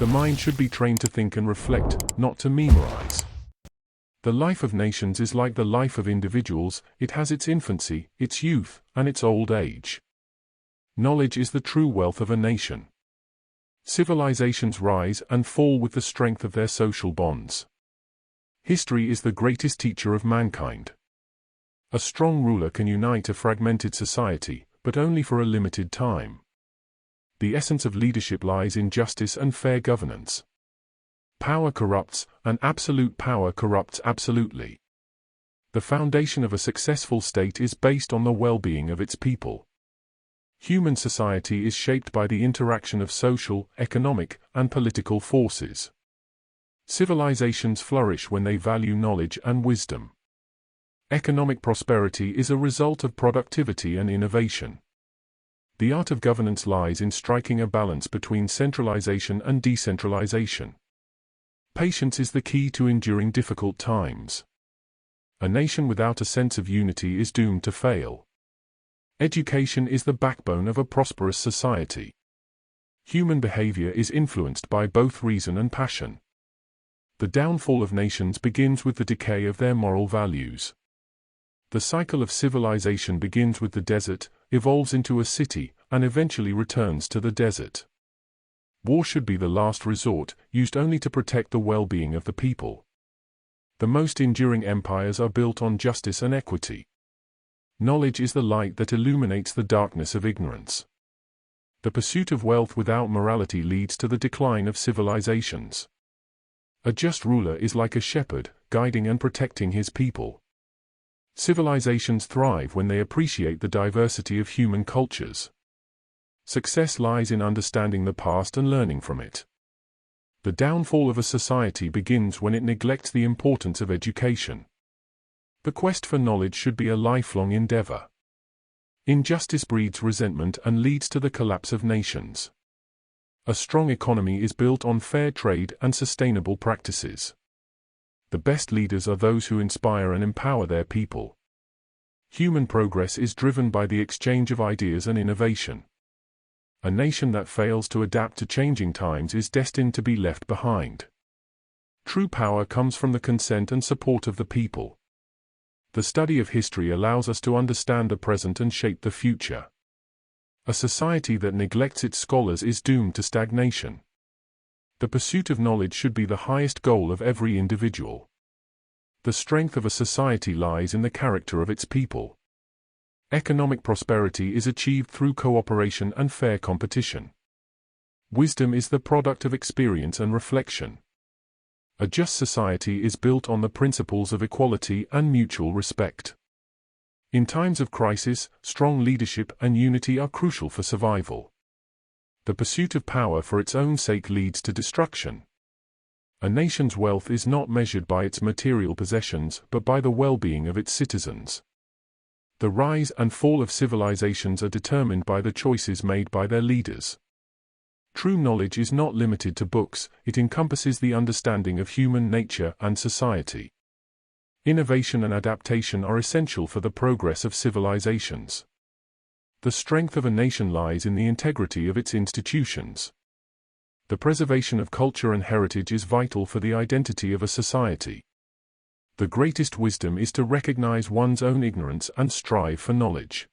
The mind should be trained to think and reflect, not to memorize. The life of nations is like the life of individuals. It has its infancy, its youth, and its old age. Knowledge is the true wealth of a nation. Civilizations rise and fall with the strength of their social bonds. History is the greatest teacher of mankind. A strong ruler can unite a fragmented society, but only for a limited time. The essence of leadership lies in justice and fair governance. Power corrupts, and absolute power corrupts absolutely. The foundation of a successful state is based on the well-being of its people. Human society is shaped by the interaction of social, economic, and political forces. Civilizations flourish when they value knowledge and wisdom. Economic prosperity is a result of productivity and innovation. The art of governance lies in striking a balance between centralization and decentralization. Patience is the key to enduring difficult times. A nation without a sense of unity is doomed to fail. Education is the backbone of a prosperous society. Human behavior is influenced by both reason and passion. The downfall of nations begins with the decay of their moral values. The cycle of civilization begins with the desert, evolves into a city, and eventually returns to the desert. War should be the last resort, used only to protect the well-being of the people. The most enduring empires are built on justice and equity. Knowledge is the light that illuminates the darkness of ignorance. The pursuit of wealth without morality leads to the decline of civilizations. A just ruler is like a shepherd, guiding and protecting his people. Civilizations thrive when they appreciate the diversity of human cultures. Success lies in understanding the past and learning from it. The downfall of a society begins when it neglects the importance of education. The quest for knowledge should be a lifelong endeavor. Injustice breeds resentment and leads to the collapse of nations. A strong economy is built on fair trade and sustainable practices. The best leaders are those who inspire and empower their people. Human progress is driven by the exchange of ideas and innovation. A nation that fails to adapt to changing times is destined to be left behind. True power comes from the consent and support of the people. The study of history allows us to understand the present and shape the future. A society that neglects its scholars is doomed to stagnation. The pursuit of knowledge should be the highest goal of every individual. The strength of a society lies in the character of its people. Economic prosperity is achieved through cooperation and fair competition. Wisdom is the product of experience and reflection. A just society is built on the principles of equality and mutual respect. In times of crisis, strong leadership and unity are crucial for survival. The pursuit of power for its own sake leads to destruction. A nation's wealth is not measured by its material possessions but by the well-being of its citizens. The rise and fall of civilizations are determined by the choices made by their leaders. True knowledge is not limited to books, it encompasses the understanding of human nature and society. Innovation and adaptation are essential for the progress of civilizations. The strength of a nation lies in the integrity of its institutions. The preservation of culture and heritage is vital for the identity of a society. The greatest wisdom is to recognize one's own ignorance and strive for knowledge.